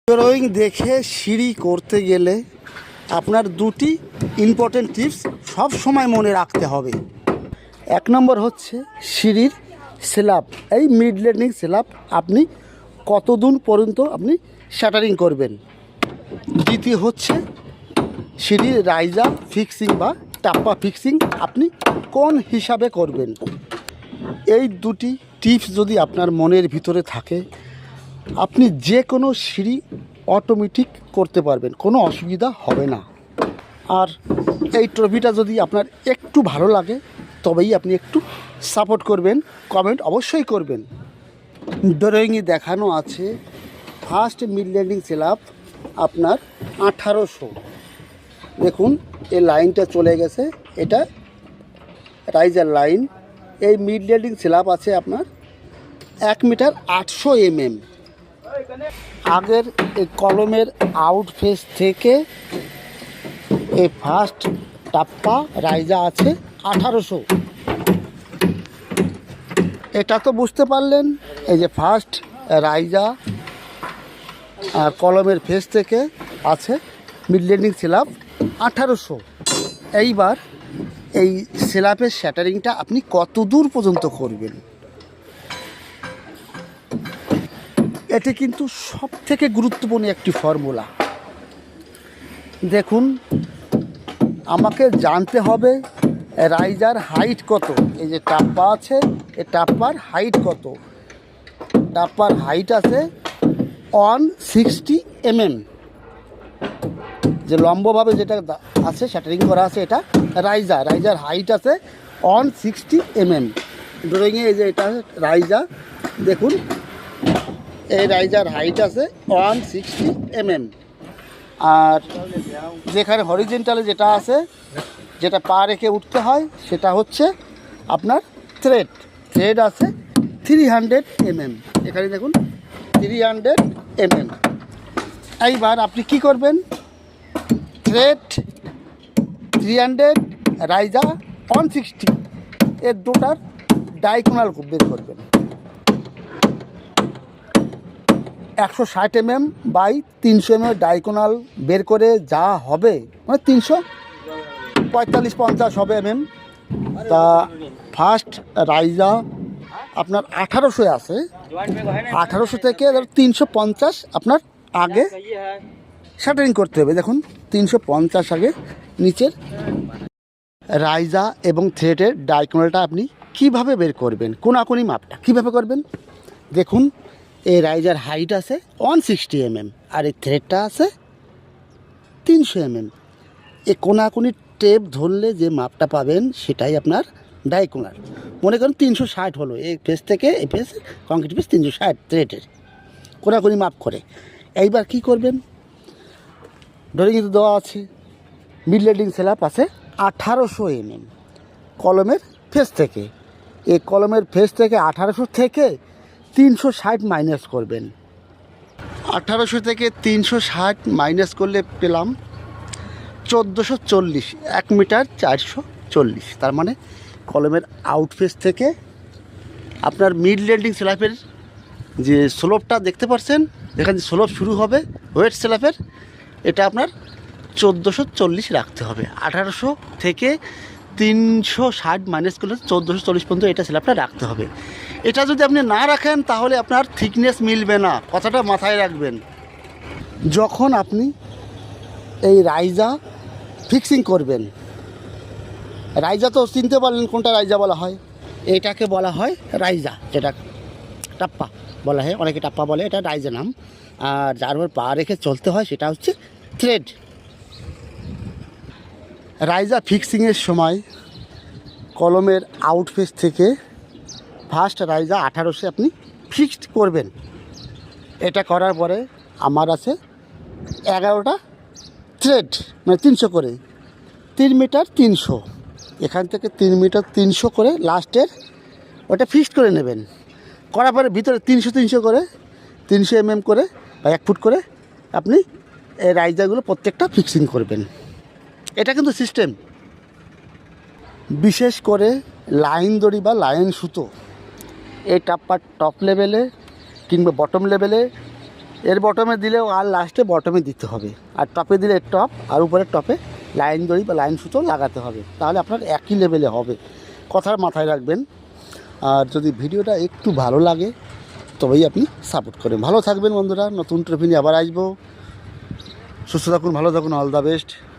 Drawing দেখে সিঁড়ি করতে গেলে আপনার দুটি ইম্পর্টেন্ট টিপস সব সময় মনে রাখতে হবে। এক নম্বর হচ্ছে সিঁড়ির স্ল্যাব, এই মিড ল্যান্ডিং স্ল্যাব আপনি কত দূর পর্যন্ত আপনি শাটারিং করবেন। দ্বিতীয় হচ্ছে সিঁড়ির রাইজা ফিক্সিং বা টাপ্পা ফিক্সিং আপনি কোন হিসাবে করবেন। এই দুটি টিপস যদি আপনার মনের ভিতরে থাকে, আপনি যে কোনো সিঁড়ি অটোমেটিক করতে পারবেন, কোনো অসুবিধা হবে না। আর এই ট্রফিটা যদি আপনার একটু ভালো লাগে তবেই আপনি একটু সাপোর্ট করবেন, কমেন্ট অবশ্যই করবেন। ড্রয়িংয়ে দেখানো আছে ফার্স্ট মিড ল্যান্ডিং স্ল্যাব আপনার 1800। দেখুন এই লাইনটা চলে গেছে, এটা রাইজার লাইন। এই মিড ল্যান্ডিং স্ল্যাব আছে আপনার 1 মিটার 800 mm। আগের এই কলমের আউট ফেস থেকে এই ফার্স্ট টাপ্পা রাইজা আছে 1800। এটা তো বুঝতে পারলেন, এই যে ফার্স্ট রাইজা কলমের ফেস থেকে আছে মিড ল্যান্ডিং স্ল্যাব 1800। এইবার এই স্ল্যাবের শ্যাটারিংটা আপনি কত দূর পর্যন্ত করবেন, এটি কিন্তু সব থেকে গুরুত্বপূর্ণ একটি ফর্মুলা। দেখুন, আমাকে জানতে হবে রাইজার হাইট কত। এই যে টাপ্পা আছে, এই টাপ্পার হাইট কত। টাপ্পার হাইট আছে 160 mm। যে লম্বভাবে যেটা আছে শ্যাটারিং করা আছে এটা রাইজার হাইট আছে 160 mm। ড্রয়িংয়ে এই যে এটা রাইজা, দেখুন এই রাইজার হাইট আছে 160 mm। আর যেখানে হরিজেন্টালে যেটা আছে, যেটা পা রেখে উঠতে হয়, সেটা হচ্ছে আপনার থ্রেড আছে 300 mm। এখানে দেখুন 300 mm। এইবার আপনি কি করবেন, থ্রেড 300, রাইজা 160, এর দুটার ডায়াগোনাল বের করবেন। 160 mm বাই 300 mm ডায়াগোনাল বের করে যা হবে, মানে 345-50 হবে mm। তা ফার্স্ট রাইজা আপনার 1800 আছে, 1800 থেকে 350 আপনার আগে শাটারিং করতে হবে। দেখুন 350 আগে নিচের রাইজা এবং থ্রেডের ডায়াগোনালটা আপনি কিভাবে বের করবেন, কোনাকুনি মাপটা কিভাবে করবেন। দেখুন এই রাইজার হাইট আছে 160 mm আর এই থ্রেডটা আছে 300 mm। এই কোনাকুনি টেপ ধরলে যে মাপটা পাবেন সেটাই আপনার ডায়াগোনাল। মনে করেন 360 হলো, এই ফেস থেকে এই ফেস কংক্রিট ফেস 360 থ্রেডের কোনাকুনি মাপ করে। এইবার কি করবেন, ড্রয়িংয়ে দেওয়া আছে মিড ল্যান্ডিং স্ল্যাব আছে 1800 mm কলমের ফেস থেকে। এই কলমের ফেস থেকে 1800 থেকে 360 মাইনাস করবেন। 1800 থেকে 360 মাইনাস করলে পেলাম 1440, 1 মিটার 440। তার মানে কলমের আউট ফেস থেকে আপনার মিড ল্যান্ডিং স্ল্যাবের যে স্লোপটা দেখতে পাচ্ছেন, যেখানে স্লোপ শুরু হবে ওয়েট স্ল্যাবের, এটা আপনার 1440 রাখতে হবে। 1800 থেকে 360 মাইনাস করলে 1440 পর্যন্ত এটা স্ল্যাবটা রাখতে হবে। এটা যদি আপনি না রাখেন তাহলে আপনার থিকনেস মিলবে না, কথাটা মাথায় রাখবেন। যখন আপনি এই রাইজা ফিক্সিং করবেন, রাইজা তো চিনতে পারলেন কোনটা রাইজা বলা হয়, এটাকে বলা হয় রাইজা, যেটা টাপ্পা বলা হয়, অনেকে টাপ্পা বলে, এটা রাইজা নাম। আর যার উপর পা রেখে চলতে হয় সেটা হচ্ছে থ্রেড। রাইজা ফিক্সিংয়ের সময় কলমের আউট ফেস থেকে ফার্স্ট রাইজা 1800 আপনি ফিক্সড করবেন। এটা করার পরে আমার আছে 11টা থ্রেড, মানে 300 করে, 3 মিটার 300। এখান থেকে 3 মিটার 300 করে লাস্টের ওটা ফিক্সড করে নেবেন। করার পরে ভিতরে 300 করে 300 mm করে বা 1 ফুট করে আপনি এই রাইজাগুলো প্রত্যেকটা ফিক্সিং করবেন। এটা কিন্তু সিস্টেম। বিশেষ করে লাইন দড়ি বা লাইন সুতো এই টাপ্পার টপ লেভেলে কিংবা বটম লেভেলে এর বটমে দিলেও আর লাস্টে বটমে দিতে হবে, আর টপে দিলে টপ, আর উপরে টপে লাইন দড়ি বা লাইন সুতো লাগাতে হবে, তাহলে আপনার একই লেভেলে হবে। কথার মাথায় রাখবেন। আর যদি ভিডিওটা একটু ভালো লাগে তবেই আপনি সাপোর্ট করেন। ভালো থাকবেন বন্ধুরা, নতুন ট্রিপ নিয়ে আবার আসবো। সুস্থ থাকুন, ভালো থাকুন, অল দ্য বেস্ট।